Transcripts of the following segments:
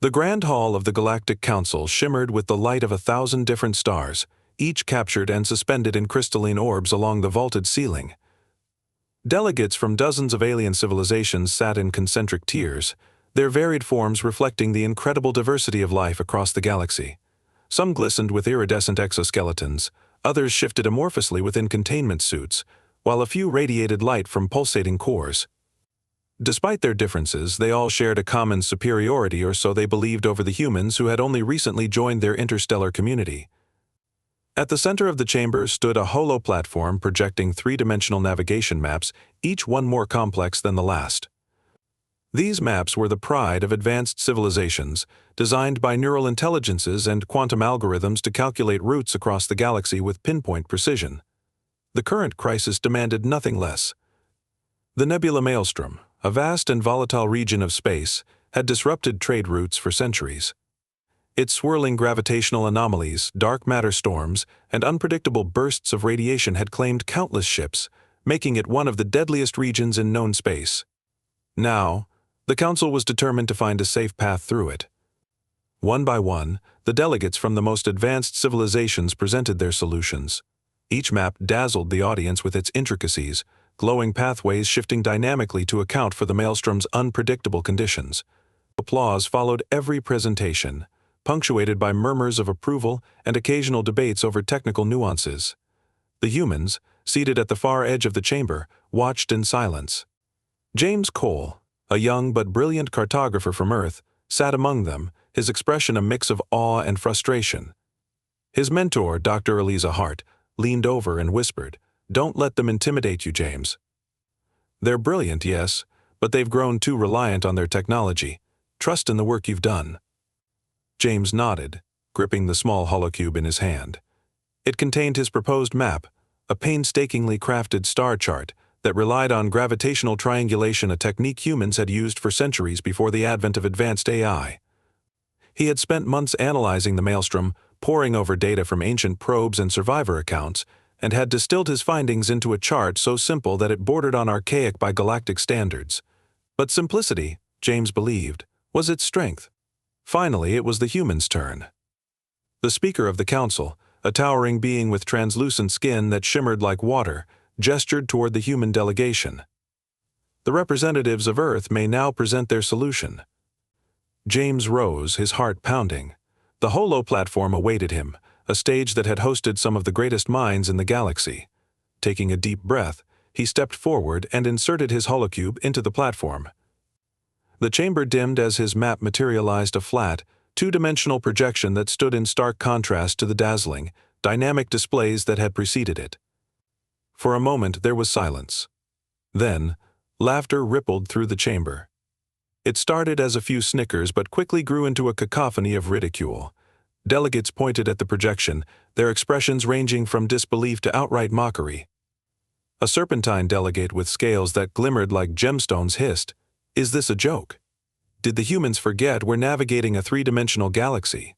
The Grand Hall of the Galactic Council shimmered with the light of 1,000 different stars, each captured and suspended in crystalline orbs along the vaulted ceiling. Delegates from dozens of alien civilizations sat in concentric tiers, their varied forms reflecting the incredible diversity of life across the galaxy. Some glistened with iridescent exoskeletons, others shifted amorphously within containment suits, while a few radiated light from pulsating cores. Despite their differences, they all shared a common superiority, or so they believed, over the humans who had only recently joined their interstellar community. At the center of the chamber stood a holo-platform projecting three-dimensional navigation maps, each one more complex than the last. These maps were the pride of advanced civilizations, designed by neural intelligences and quantum algorithms to calculate routes across the galaxy with pinpoint precision. The current crisis demanded nothing less. The nebula Maelstrom, a vast and volatile region of space, had disrupted trade routes for centuries. Its swirling gravitational anomalies, dark matter storms, and unpredictable bursts of radiation had claimed countless ships, making it one of the deadliest regions in known space. Now, the Council was determined to find a safe path through it. One by one, the delegates from the most advanced civilizations presented their solutions. Each map dazzled the audience with its intricacies, glowing pathways shifting dynamically to account for the Maelstrom's unpredictable conditions. Applause followed every presentation, punctuated by murmurs of approval and occasional debates over technical nuances. The humans, seated at the far edge of the chamber, watched in silence. James Cole, a young but brilliant cartographer from Earth, sat among them, his expression a mix of awe and frustration. His mentor, Dr. Eliza Hart, leaned over and whispered, "Don't let them intimidate you, James. They're brilliant, yes, but they've grown too reliant on their technology. Trust in the work you've done." James nodded, gripping the small holocube in his hand. It contained his proposed map, a painstakingly crafted star chart that relied on gravitational triangulation, a technique humans had used for centuries before the advent of advanced AI. He had spent months analyzing the Maelstrom, poring over data from ancient probes and survivor accounts, and had distilled his findings into a chart so simple that it bordered on archaic by galactic standards. But simplicity, James believed, was its strength. Finally, it was the humans' turn. The Speaker of the Council, a towering being with translucent skin that shimmered like water, gestured toward the human delegation. "The representatives of Earth may now present their solution." James rose, his heart pounding. The holo platform awaited him, a stage that had hosted some of the greatest minds in the galaxy. Taking a deep breath, he stepped forward and inserted his holocube into the platform. The chamber dimmed as his map materialized, a flat, two-dimensional projection that stood in stark contrast to the dazzling, dynamic displays that had preceded it. For a moment there was silence. Then, laughter rippled through the chamber. It started as a few snickers but quickly grew into a cacophony of ridicule. Delegates pointed at the projection, their expressions ranging from disbelief to outright mockery. A serpentine delegate with scales that glimmered like gemstones hissed, "Is this a joke? Did the humans forget we're navigating a three-dimensional galaxy?"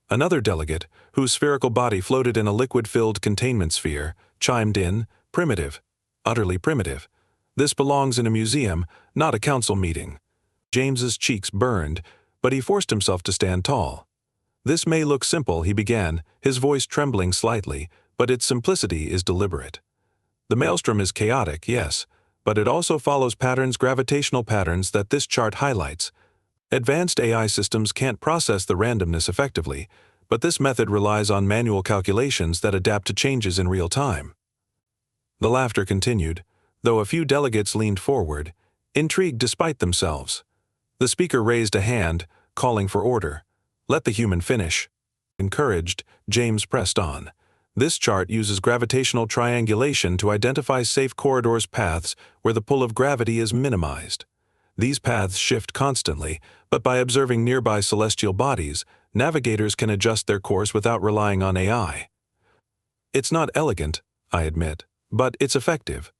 Another delegate, whose spherical body floated in a liquid-filled containment sphere, chimed in, "Primitive. Utterly primitive. This belongs in a museum, not a council meeting." James's cheeks burned, but he forced himself to stand tall. "This may look simple," he began, his voice trembling slightly, "but its simplicity is deliberate. The Maelstrom is chaotic, yes, but it also follows patterns, gravitational patterns that this chart highlights. Advanced AI systems can't process the randomness effectively, but this method relies on manual calculations that adapt to changes in real time." The laughter continued, though a few delegates leaned forward, intrigued despite themselves. The speaker raised a hand, calling for order. "Let the human finish." Encouraged, James pressed on. "This chart uses gravitational triangulation to identify safe corridors, paths where the pull of gravity is minimized. These paths shift constantly, but by observing nearby celestial bodies, navigators can adjust their course without relying on AI. It's not elegant, I admit, but it's effective."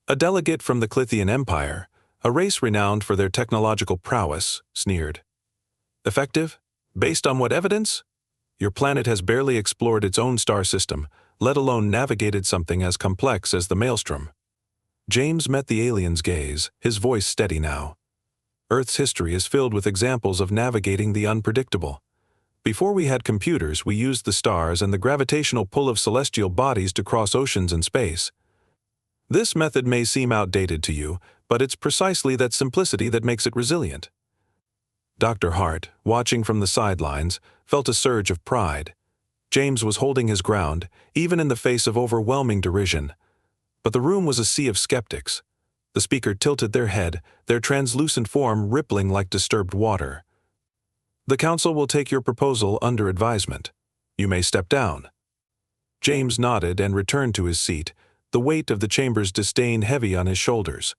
A delegate from the Clithian Empire, a race renowned for their technological prowess, sneered. "Effective? Based on what evidence? Your planet has barely explored its own star system, let alone navigated something as complex as the Maelstrom." James met the alien's gaze, his voice steady now. Earth's history is filled with examples of navigating the unpredictable. Before we had computers, we used the stars and the gravitational pull of celestial bodies to cross oceans and space. This method may seem outdated to you, but it's precisely that simplicity that makes it resilient. Dr. Hart, watching from the sidelines, felt a surge of pride. James was holding his ground, even in the face of overwhelming derision. But the room was a sea of skeptics. The speaker tilted their head, their translucent form rippling like disturbed water. "The council will take your proposal under advisement. You may step down." James nodded and returned to his seat, the weight of the chamber's disdain heavy on his shoulders.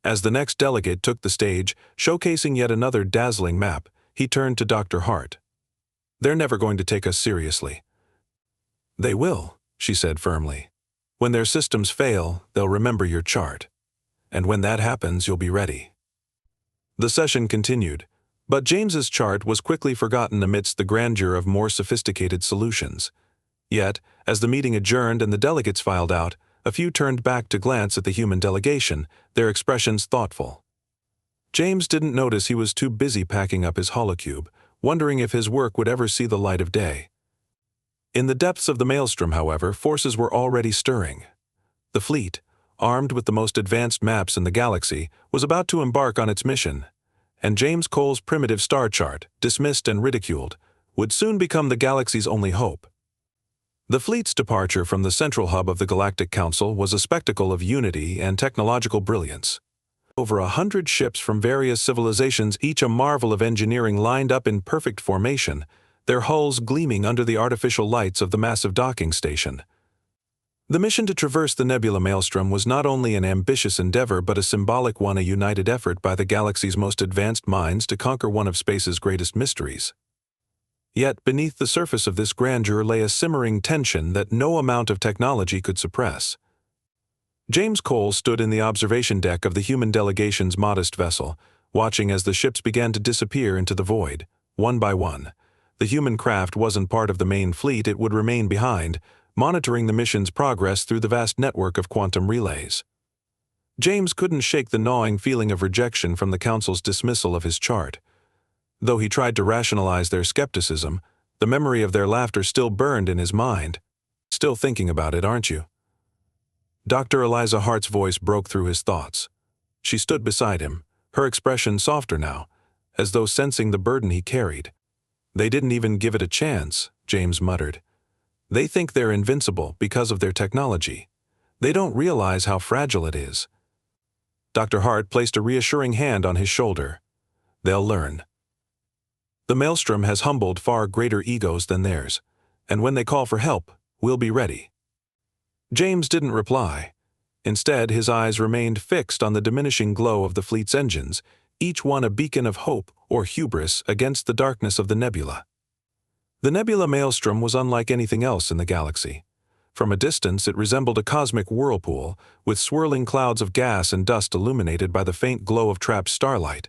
As the next delegate took the stage, showcasing yet another dazzling map, he turned to Dr. Hart. "They're never going to take us seriously." "They will," she said firmly. "When their systems fail, they'll remember your chart. And when that happens, you'll be ready." The session continued, but James's chart was quickly forgotten amidst the grandeur of more sophisticated solutions. Yet, as the meeting adjourned and the delegates filed out, a few turned back to glance at the human delegation, their expressions thoughtful. James didn't notice he was too busy packing up his holocube, wondering if his work would ever see the light of day. In the depths of the Maelstrom, however, forces were already stirring. The fleet, armed with the most advanced maps in the galaxy, was about to embark on its mission, and James Cole's primitive star chart, dismissed and ridiculed, would soon become the galaxy's only hope. The fleet's departure from the central hub of the Galactic Council was a spectacle of unity and technological brilliance. Over 100 ships from various civilizations, each a marvel of engineering, lined up in perfect formation, their hulls gleaming under the artificial lights of the massive docking station. The mission to traverse the nebula Maelstrom was not only an ambitious endeavor but a symbolic one, a united effort by the galaxy's most advanced minds to conquer one of space's greatest mysteries. Yet beneath the surface of this grandeur lay a simmering tension that no amount of technology could suppress. James Cole stood in the observation deck of the human delegation's modest vessel, watching as the ships began to disappear into the void, one by one. The human craft wasn't part of the main fleet, it would remain behind, monitoring the mission's progress through the vast network of quantum relays. James couldn't shake the gnawing feeling of rejection from the Council's dismissal of his chart. Though he tried to rationalize their skepticism, the memory of their laughter still burned in his mind. "Still thinking about it, aren't you?" Dr. Eliza Hart's voice broke through his thoughts. She stood beside him, her expression softer now, as though sensing the burden he carried. "They didn't even give it a chance," James muttered. "They think they're invincible because of their technology. They don't realize how fragile it is." Dr. Hart placed a reassuring hand on his shoulder. "They'll learn. The Maelstrom has humbled far greater egos than theirs, and when they call for help, we'll be ready." James didn't reply. Instead, his eyes remained fixed on the diminishing glow of the fleet's engines, each one a beacon of hope or hubris against the darkness of the nebula. The nebula Maelstrom was unlike anything else in the galaxy. From a distance, it resembled a cosmic whirlpool, with swirling clouds of gas and dust illuminated by the faint glow of trapped starlight.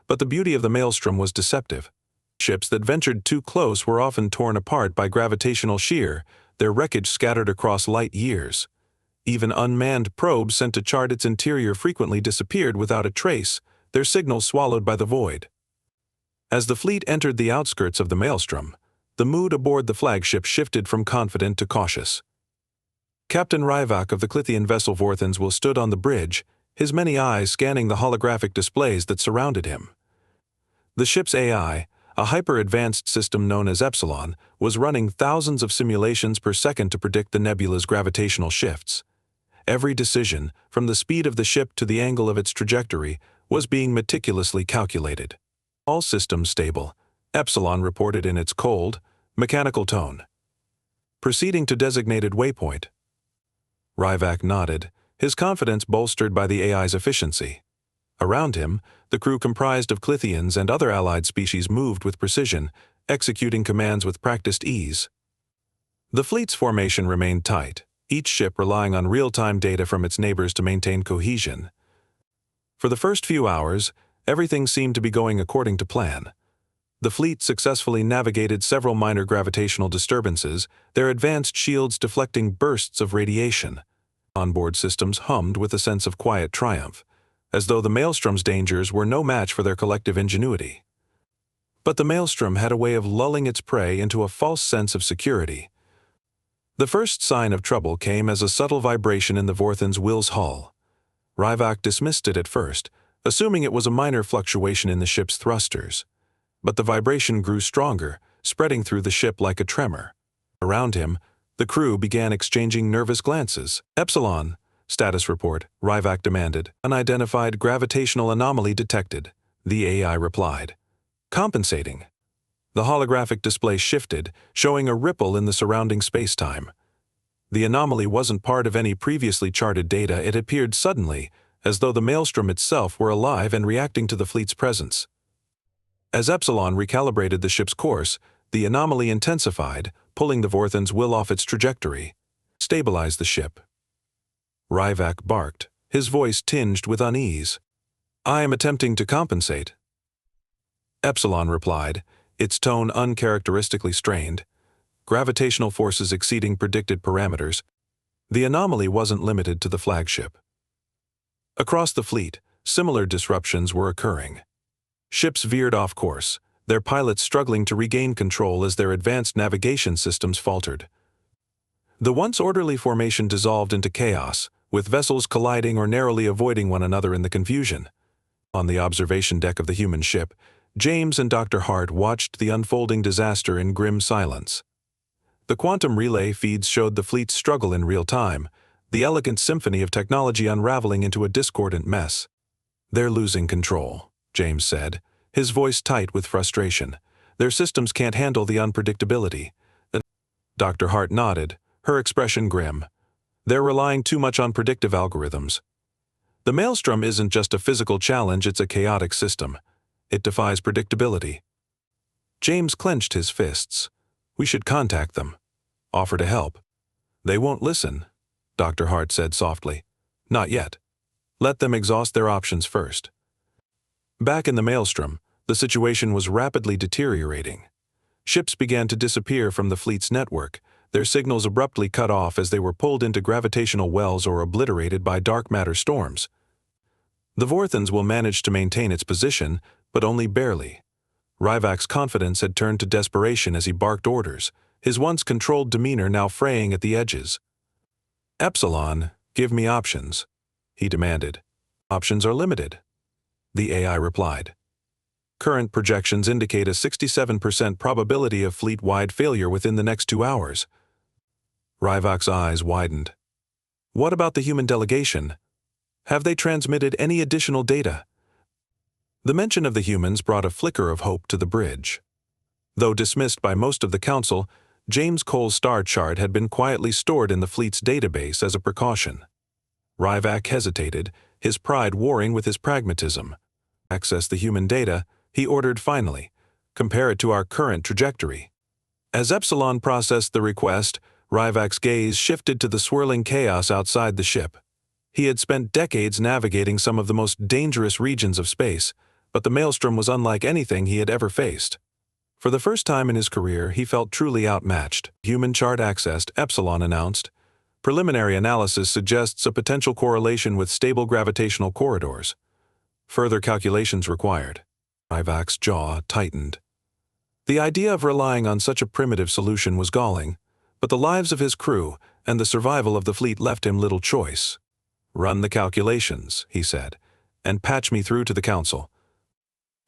But the beauty of the Maelstrom was deceptive. Ships that ventured too close were often torn apart by gravitational shear, their wreckage scattered across light years. Even unmanned probes sent to chart its interior frequently disappeared without a trace, their signals swallowed by the void. As the fleet entered the outskirts of the Maelstrom, the mood aboard the flagship shifted from confident to cautious. Captain Ryvak of the Clithian vessel Vorthenswil stood on the bridge, his many eyes scanning the holographic displays that surrounded him. The ship's AI, a hyper-advanced system known as Epsilon, was running thousands of simulations per second to predict the nebula's gravitational shifts. Every decision, from the speed of the ship to the angle of its trajectory, was being meticulously calculated. "All systems stable," Epsilon reported in its cold, mechanical tone. "Proceeding to designated waypoint." Ryvak nodded, his confidence bolstered by the AI's efficiency. Around him, the crew comprised of Clithians and other allied species moved with precision, executing commands with practiced ease. The fleet's formation remained tight, each ship relying on real-time data from its neighbors to maintain cohesion. For the first few hours, everything seemed to be going according to plan. The fleet successfully navigated several minor gravitational disturbances, their advanced shields deflecting bursts of radiation. Onboard systems hummed with a sense of quiet triumph. as though the Maelstrom's dangers were no match for their collective ingenuity. But the Maelstrom had a way of lulling its prey into a false sense of security. The first sign of trouble came as a subtle vibration in the Vorthen's Will's hull. Ryvak dismissed it at first, assuming it was a minor fluctuation in the ship's thrusters. But the vibration grew stronger, spreading through the ship like a tremor. Around him, the crew began exchanging nervous glances. "Epsilon, status report," Ryvak demanded. "Unidentified gravitational anomaly detected," the AI replied. "Compensating." The holographic display shifted, showing a ripple in the surrounding space-time. The anomaly wasn't part of any previously charted data. It appeared suddenly, as though the Maelstrom itself were alive and reacting to the fleet's presence. As Epsilon recalibrated the ship's course, the anomaly intensified, pulling the Vorthen's Will off its trajectory. "Stabilize the ship," Ryvak barked, his voice tinged with unease. "I am attempting to compensate," Epsilon replied, its tone uncharacteristically strained. Gravitational forces exceeding predicted parameters. The anomaly wasn't limited to the flagship. Across the fleet, similar disruptions were occurring. Ships veered off course, their pilots struggling to regain control as their advanced navigation systems faltered. The once orderly formation dissolved into chaos, with vessels colliding or narrowly avoiding one another in the confusion. On the observation deck of the human ship, James and Dr. Hart watched the unfolding disaster in grim silence. The quantum relay feeds showed the fleet's struggle in real time, the elegant symphony of technology unraveling into a discordant mess. "They're losing control," James said, his voice tight with frustration. "Their systems can't handle the unpredictability." Dr. Hart nodded, her expression grim. "They're relying too much on predictive algorithms. The Maelstrom isn't just a physical challenge, it's a chaotic system. It defies predictability." James clenched his fists. "We should contact them. Offer to help." "They won't listen," Dr. Hart said softly. "Not yet. Let them exhaust their options first." Back in the Maelstrom, the situation was rapidly deteriorating. Ships began to disappear from the fleet's network, their signals abruptly cut off as they were pulled into gravitational wells or obliterated by dark matter storms. The Vorthen's Will managed to maintain its position, but only barely. Ryvak's confidence had turned to desperation as he barked orders, his once controlled demeanor now fraying at the edges. "Epsilon, give me options," he demanded. "Options are limited," the AI replied. "Current projections indicate a 67% probability of fleet-wide failure within the next 2 hours." Ryvak's eyes widened. "What about the human delegation? Have they transmitted any additional data?" The mention of the humans brought a flicker of hope to the bridge. Though dismissed by most of the council, James Cole's star chart had been quietly stored in the fleet's database as a precaution. Ryvak hesitated, his pride warring with his pragmatism. "Access the human data," he ordered finally. "Compare it to our current trajectory." As Epsilon processed the request, Ryvak's gaze shifted to the swirling chaos outside the ship. He had spent decades navigating some of the most dangerous regions of space, but the Maelstrom was unlike anything he had ever faced. For the first time in his career, he felt truly outmatched. "Human chart accessed," Epsilon announced. "Preliminary analysis suggests a potential correlation with stable gravitational corridors. Further calculations required." Ryvak's jaw tightened. The idea of relying on such a primitive solution was galling, but the lives of his crew and the survival of the fleet left him little choice. "Run the calculations," he said, "and patch me through to the council."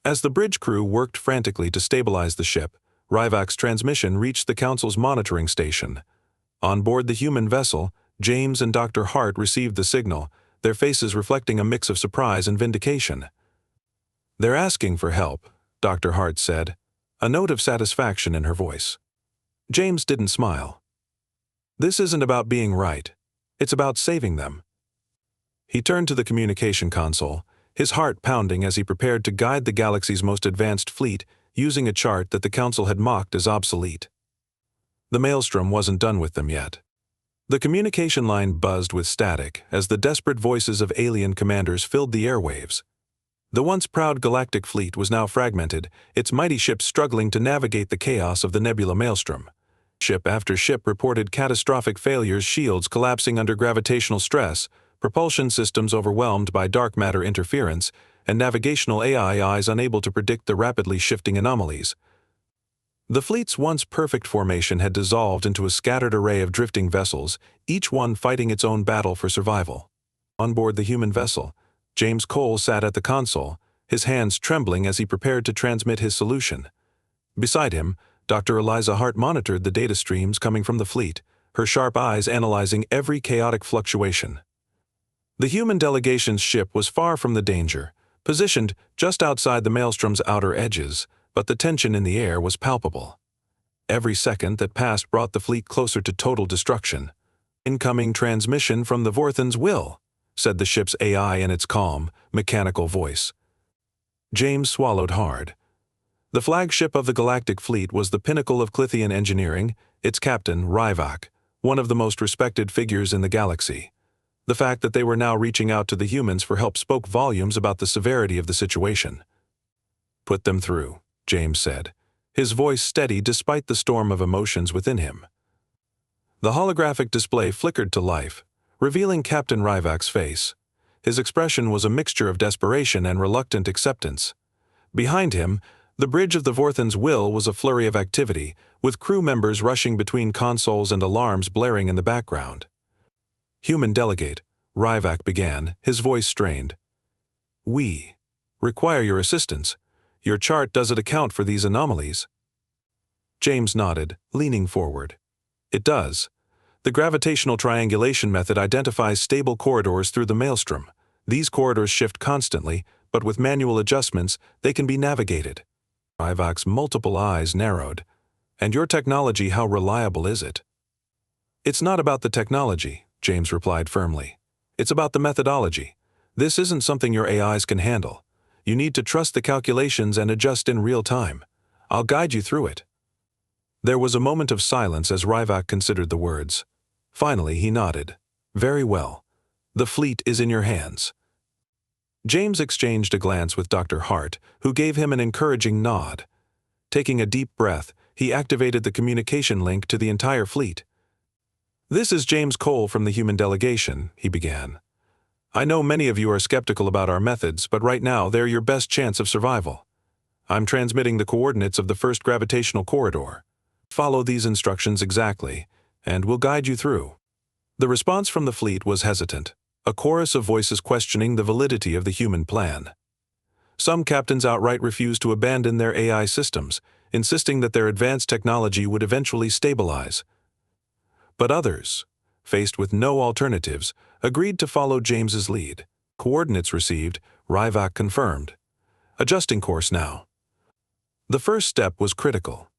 As the bridge crew worked frantically to stabilize the ship, Ryvak's transmission reached the council's monitoring station. On board the human vessel, James and Dr. Hart received the signal, their faces reflecting a mix of surprise and vindication. "They're asking for help," Dr. Hart said, a note of satisfaction in her voice. James didn't smile. "This isn't about being right. It's about saving them." He turned to the communication console, his heart pounding as he prepared to guide the galaxy's most advanced fleet using a chart that the council had mocked as obsolete. The Maelstrom wasn't done with them yet. The communication line buzzed with static as the desperate voices of alien commanders filled the airwaves. The once proud Galactic fleet was now fragmented, its mighty ships struggling to navigate the chaos of the nebula Maelstrom. Ship after ship reported catastrophic failures, shields collapsing under gravitational stress, propulsion systems overwhelmed by dark matter interference, and navigational AIs unable to predict the rapidly shifting anomalies. The fleet's once perfect formation had dissolved into a scattered array of drifting vessels, each one fighting its own battle for survival. On board the human vessel, James Cole sat at the console, his hands trembling as he prepared to transmit his solution. Beside him, Dr. Eliza Hart monitored the data streams coming from the fleet, her sharp eyes analyzing every chaotic fluctuation. The human delegation's ship was far from the danger, positioned just outside the Maelstrom's outer edges, but the tension in the air was palpable. Every second that passed brought the fleet closer to total destruction. "Incoming transmission from the Vorthan's will," said the ship's AI in its calm, mechanical voice. James swallowed hard. The flagship of the Galactic fleet was the pinnacle of Clithian engineering, its captain, Ryvak, one of the most respected figures in the galaxy. The fact that they were now reaching out to the humans for help spoke volumes about the severity of the situation. "Put them through," James said, his voice steady despite the storm of emotions within him. The holographic display flickered to life, revealing Captain Ryvak's face. His expression was a mixture of desperation and reluctant acceptance. Behind him, the bridge of the Vorthan's will was a flurry of activity, with crew members rushing between consoles and alarms blaring in the background. "Human delegate," Ryvak began, his voice strained. "We require your assistance. Your chart doesn't account for these anomalies." James nodded, leaning forward. "It does. The gravitational triangulation method identifies stable corridors through the Maelstrom. These corridors shift constantly, but with manual adjustments, they can be navigated." Ryvak's multiple eyes narrowed. "And your technology, how reliable is it?" "It's not about the technology," James replied firmly. "It's about the methodology. This isn't something your AIs can handle. You need to trust the calculations and adjust in real time. I'll guide you through it." There was a moment of silence as Ryvak considered the words. Finally, he nodded. "Very well. The fleet is in your hands." James exchanged a glance with Dr. Hart, who gave him an encouraging nod. Taking a deep breath, he activated the communication link to the entire fleet. "This is James Cole from the human delegation," he began. "I know many of you are skeptical about our methods, but right now they're your best chance of survival. I'm transmitting the coordinates of the first gravitational corridor. Follow these instructions exactly, and we'll guide you through." The response from the fleet was hesitant, a chorus of voices questioning the validity of the human plan. Some captains outright refused to abandon their AI systems, insisting that their advanced technology would eventually stabilize. But others, faced with no alternatives, agreed to follow James's lead. Coordinates received, Ryvak confirmed. Adjusting course now. The first step was critical.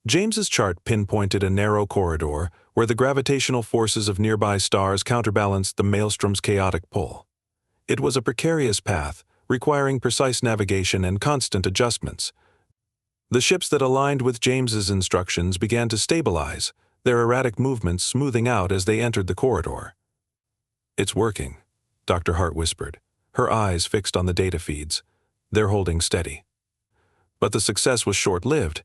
James's chart pinpointed a narrow corridor where the gravitational forces of nearby stars counterbalanced the Maelstrom's chaotic pull. It was a precarious path, requiring precise navigation and constant adjustments. The ships that aligned with James's instructions began to stabilize, their erratic movements smoothing out as they entered the corridor. "It's working," Dr. Hart whispered, her eyes fixed on the data feeds. "They're holding steady." But the success was short-lived.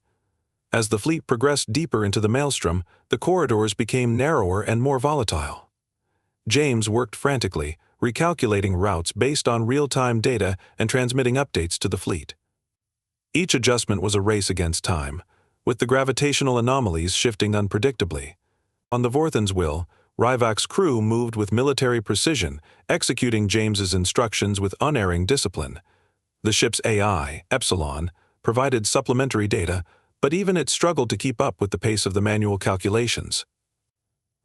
As the fleet progressed deeper into the Maelstrom, the corridors became narrower and more volatile. James worked frantically, recalculating routes based on real-time data and transmitting updates to the fleet. Each adjustment was a race against time, with the gravitational anomalies shifting unpredictably. On the Vorthan's will, Ryvak's crew moved with military precision, executing James's instructions with unerring discipline. The ship's AI, Epsilon, provided supplementary data, but even it struggled to keep up with the pace of the manual calculations.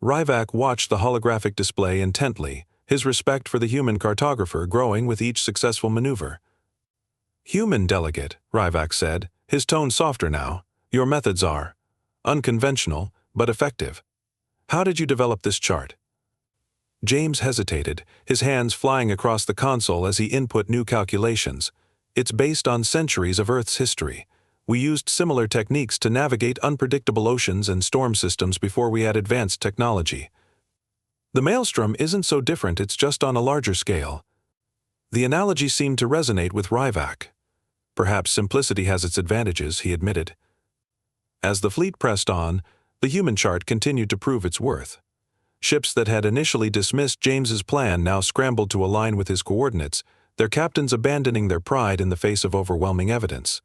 Ryvak watched the holographic display intently, his respect for the human cartographer growing with each successful maneuver. "Human delegate," Ryvak said, his tone softer now, "your methods are unconventional, but effective. How did you develop this chart?" James hesitated, his hands flying across the console as he input new calculations. "It's based on centuries of Earth's history. We used similar techniques to navigate unpredictable oceans and storm systems before we had advanced technology. The Maelstrom isn't so different, it's just on a larger scale." The analogy seemed to resonate with Ryvak. "Perhaps simplicity has its advantages," he admitted. As the fleet pressed on, the human chart continued to prove its worth. Ships that had initially dismissed James's plan now scrambled to align with his coordinates, their captains abandoning their pride in the face of overwhelming evidence.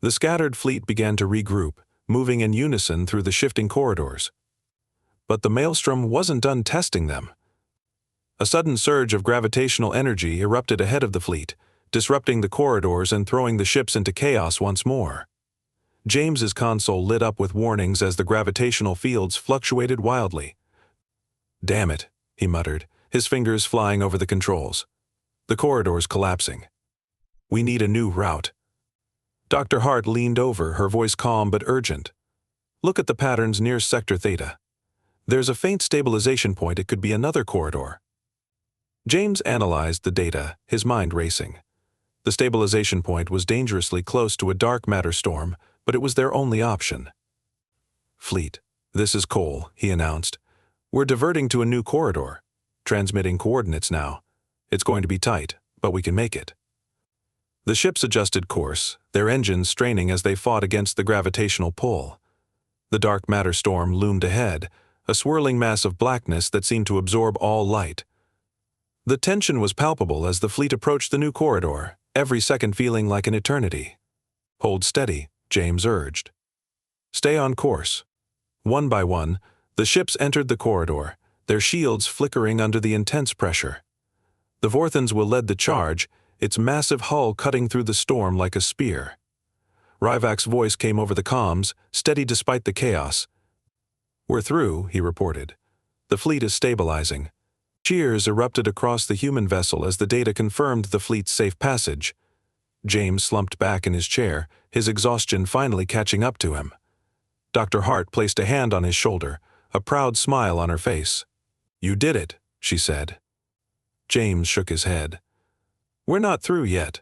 The scattered fleet began to regroup, moving in unison through the shifting corridors. But the Maelstrom wasn't done testing them. A sudden surge of gravitational energy erupted ahead of the fleet, disrupting the corridors and throwing the ships into chaos once more. James's console lit up with warnings as the gravitational fields fluctuated wildly. "Damn it," he muttered, his fingers flying over the controls. The corridors collapsing. "We need a new route." Dr. Hart leaned over, her voice calm but urgent. "Look at the patterns near Sector Theta. There's a faint stabilization point. It could be another corridor." James analyzed the data, his mind racing. The stabilization point was dangerously close to a dark matter storm, but it was their only option. "Fleet, this is Cole," he announced. "We're diverting to a new corridor. Transmitting coordinates now. It's going to be tight, but we can make it." The ships adjusted course, their engines straining as they fought against the gravitational pull. The dark matter storm loomed ahead, a swirling mass of blackness that seemed to absorb all light. The tension was palpable as the fleet approached the new corridor, every second feeling like an eternity. "Hold steady," James urged. "Stay on course." One by one, the ships entered the corridor, their shields flickering under the intense pressure. The Vorthens will lead the charge, its massive hull cutting through the storm like a spear. Ryvak's voice came over the comms, steady despite the chaos. "We're through," he reported. "The fleet is stabilizing." Cheers erupted across the human vessel as the data confirmed the fleet's safe passage. James slumped back in his chair, his exhaustion finally catching up to him. Dr. Hart placed a hand on his shoulder, a proud smile on her face. "You did it," she said. James shook his head. "We're not through yet.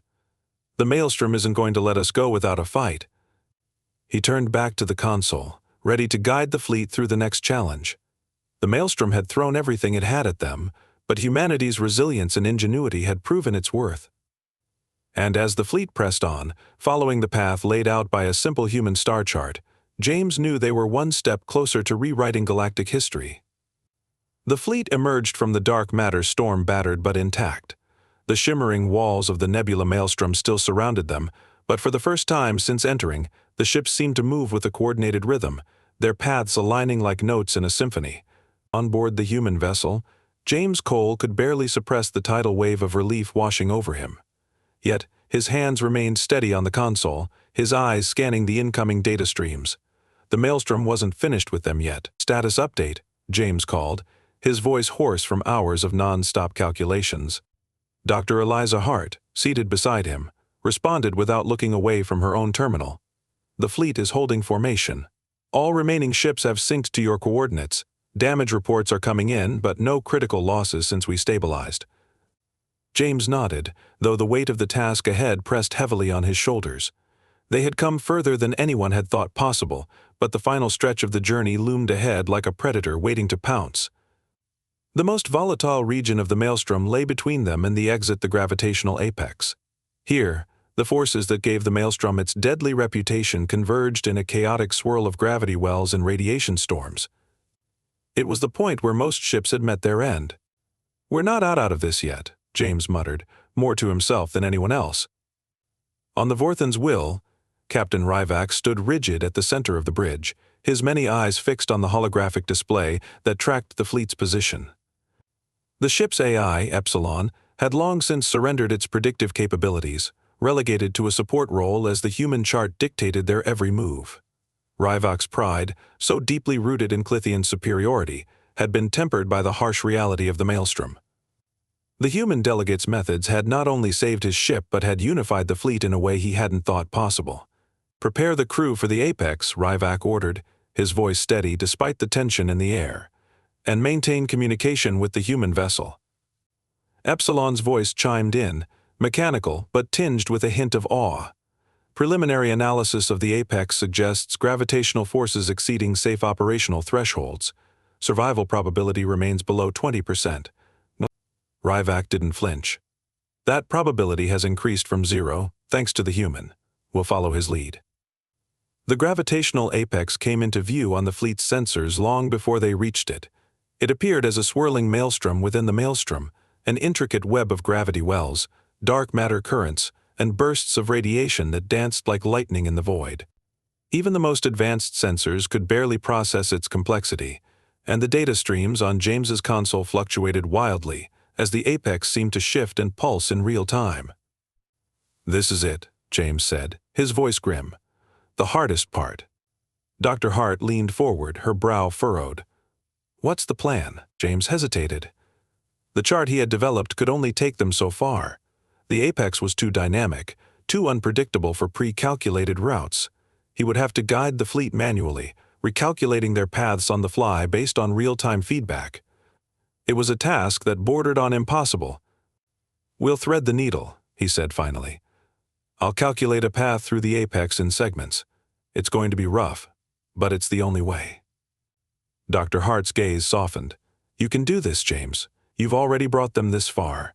The Maelstrom isn't going to let us go without a fight." He turned back to the console, ready to guide the fleet through the next challenge. The Maelstrom had thrown everything it had at them, but humanity's resilience and ingenuity had proven its worth. And as the fleet pressed on, following the path laid out by a simple human star chart, James knew they were one step closer to rewriting galactic history. The fleet emerged from the dark matter storm battered but intact. The shimmering walls of the nebula Maelstrom still surrounded them, but for the first time since entering, the ships seemed to move with a coordinated rhythm, their paths aligning like notes in a symphony. On board the human vessel, James Cole could barely suppress the tidal wave of relief washing over him. Yet, his hands remained steady on the console, his eyes scanning the incoming data streams. The Maelstrom wasn't finished with them yet. "Status update," James called, his voice hoarse from hours of non-stop calculations. Dr. Eliza Hart, seated beside him, responded without looking away from her own terminal. "The fleet is holding formation. All remaining ships have synced to your coordinates. Damage reports are coming in, but no critical losses since we stabilized." James nodded, though the weight of the task ahead pressed heavily on his shoulders. They had come further than anyone had thought possible, but the final stretch of the journey loomed ahead like a predator waiting to pounce. The most volatile region of the Maelstrom lay between them and the exit, the gravitational apex. Here, the forces that gave the Maelstrom its deadly reputation converged in a chaotic swirl of gravity wells and radiation storms. It was the point where most ships had met their end. "We're not out of this yet," James muttered, more to himself than anyone else. On the Vorthen's will, Captain Ryvak stood rigid at the center of the bridge, his many eyes fixed on the holographic display that tracked the fleet's position. The ship's AI, Epsilon, had long since surrendered its predictive capabilities, relegated to a support role as the human chart dictated their every move. Ryvak's pride, so deeply rooted in Clithian superiority, had been tempered by the harsh reality of the Maelstrom. The human delegate's methods had not only saved his ship but had unified the fleet in a way he hadn't thought possible. "Prepare the crew for the apex," Ryvak ordered, his voice steady despite the tension in the air, "and maintain communication with the human vessel." Epsilon's voice chimed in, mechanical but tinged with a hint of awe. "Preliminary analysis of the apex suggests gravitational forces exceeding safe operational thresholds. Survival probability remains below 20%. Ryvak didn't flinch. "That probability has increased from 0, thanks to the human. We'll follow his lead." The gravitational apex came into view on the fleet's sensors long before they reached it. It appeared as a swirling maelstrom within the maelstrom, an intricate web of gravity wells, dark matter currents, and bursts of radiation that danced like lightning in the void. Even the most advanced sensors could barely process its complexity, and the data streams on James's console fluctuated wildly as the apex seemed to shift and pulse in real time. "This is it," James said, his voice grim. "The hardest part." Dr. Hart leaned forward, her brow furrowed. "What's the plan?" James hesitated. The chart he had developed could only take them so far. The apex was too dynamic, too unpredictable for pre-calculated routes. He would have to guide the fleet manually, recalculating their paths on the fly based on real-time feedback. It was a task that bordered on impossible. "We'll thread the needle," he said finally. "I'll calculate a path through the apex in segments. It's going to be rough, but it's the only way." Dr. Hart's gaze softened. "You can do this, James. You've already brought them this far."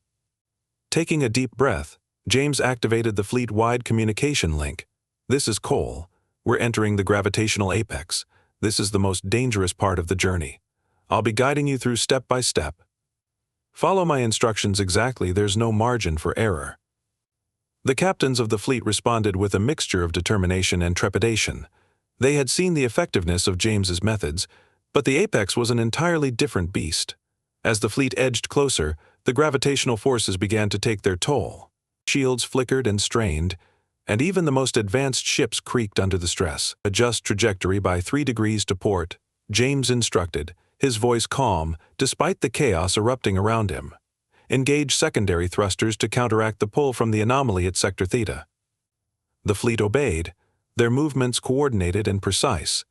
Taking a deep breath, James activated the fleet-wide communication link. "This is Cole. We're entering the gravitational apex. This is the most dangerous part of the journey. I'll be guiding you through step by step. Follow my instructions exactly, there's no margin for error." The captains of the fleet responded with a mixture of determination and trepidation. They had seen the effectiveness of James's methods, but the apex was an entirely different beast. As the fleet edged closer, the gravitational forces began to take their toll. Shields flickered and strained, and even the most advanced ships creaked under the stress. "Adjust trajectory by 3 degrees to port," James instructed, his voice calm despite the chaos erupting around him. "Engage secondary thrusters to counteract the pull from the anomaly at Sector Theta." The fleet obeyed, their movements coordinated and precise.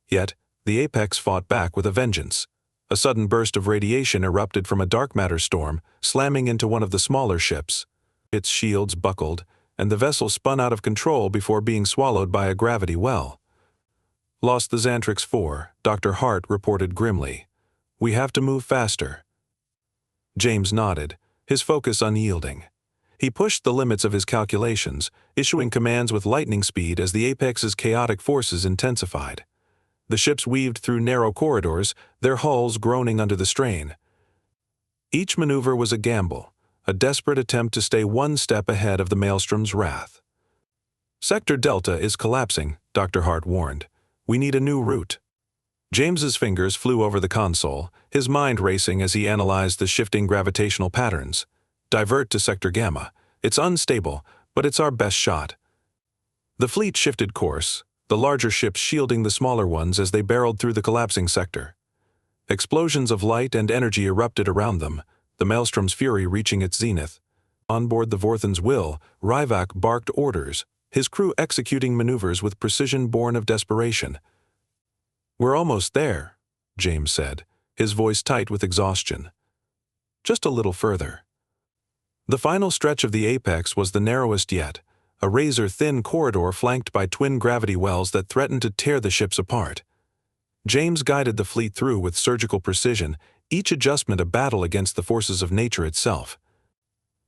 Yet, the apex fought back with a vengeance. A sudden burst of radiation erupted from a dark matter storm, slamming into one of the smaller ships. Its shields buckled, and the vessel spun out of control before being swallowed by a gravity well. "Lost the Xantrix 4, Dr. Hart reported grimly. "We have to move faster." James nodded, his focus unyielding. He pushed the limits of his calculations, issuing commands with lightning speed as the apex's chaotic forces intensified. The ships weaved through narrow corridors, their hulls groaning under the strain. Each maneuver was a gamble, a desperate attempt to stay one step ahead of the Maelstrom's wrath. "Sector Delta is collapsing," Dr. Hart warned. "We need a new route." James's fingers flew over the console, his mind racing as he analyzed the shifting gravitational patterns. "Divert to Sector Gamma. It's unstable, but it's our best shot." The fleet shifted course, the larger ships shielding the smaller ones as they barreled through the collapsing sector. Explosions of light and energy erupted around them, the Maelstrom's fury reaching its zenith. On board the Vorthen's Will, Ryvak barked orders, his crew executing maneuvers with precision born of desperation. "We're almost there," James said, his voice tight with exhaustion. "Just a little further." The final stretch of the apex was the narrowest yet, a razor-thin corridor flanked by twin gravity wells that threatened to tear the ships apart. James guided the fleet through with surgical precision, each adjustment a battle against the forces of nature itself.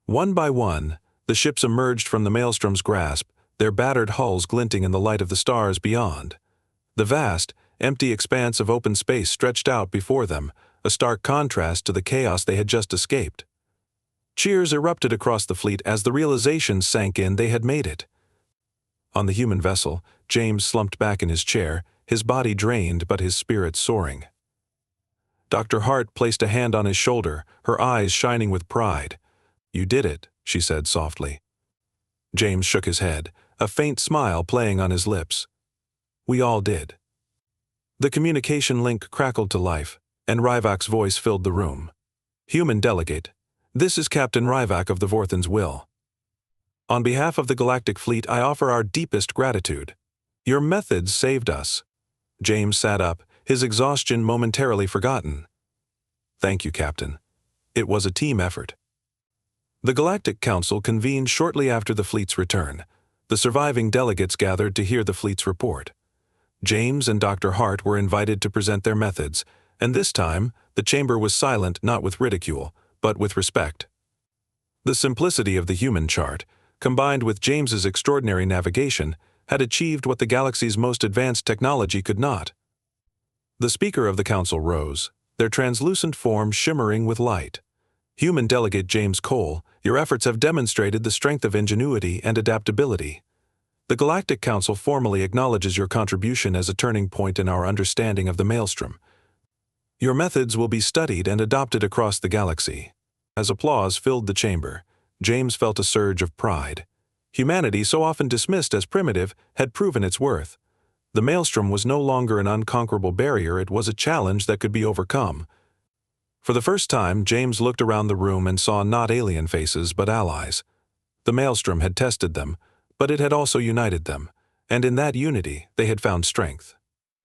One by one, the ships emerged from the Maelstrom's grasp, their battered hulls glinting in the light of the stars beyond. The vast, empty expanse of open space stretched out before them, a stark contrast to the chaos they had just escaped. Cheers erupted across the fleet as the realization sank in they had made it. On the human vessel, James slumped back in his chair, his body drained but his spirit soaring. Dr. Hart placed a hand on his shoulder, her eyes shining with pride. "You did it," she said softly. James shook his head, a faint smile playing on his lips. "We all did." The communication link crackled to life, and Ryvak's voice filled the room. "Human delegate, this is Captain Ryvak of the Vorthen's Will. On behalf of the Galactic Fleet, I offer our deepest gratitude. Your methods saved us." James sat up, his exhaustion momentarily forgotten. "Thank you, Captain. It was a team effort." The Galactic Council convened shortly after the fleet's return. The surviving delegates gathered to hear the fleet's report. James and Dr. Hart were invited to present their methods, and this time, the chamber was silent not with ridicule, but with respect. The simplicity of the human chart, combined with James's extraordinary navigation, had achieved what the galaxy's most advanced technology could not. The Speaker of the Council rose, their translucent forms shimmering with light. Human Delegate James Cole, your efforts have demonstrated the strength of ingenuity and adaptability. The Galactic Council formally acknowledges your contribution as a turning point in our understanding of the Maelstrom. Your methods will be studied and adopted across the galaxy. As applause filled the chamber, James felt a surge of pride. Humanity, so often dismissed as primitive, had proven its worth. The Maelstrom was no longer an unconquerable barrier, it was a challenge that could be overcome. For the first time, James looked around the room and saw not alien faces but allies. The Maelstrom had tested them, but it had also united them, and in that unity they had found strength.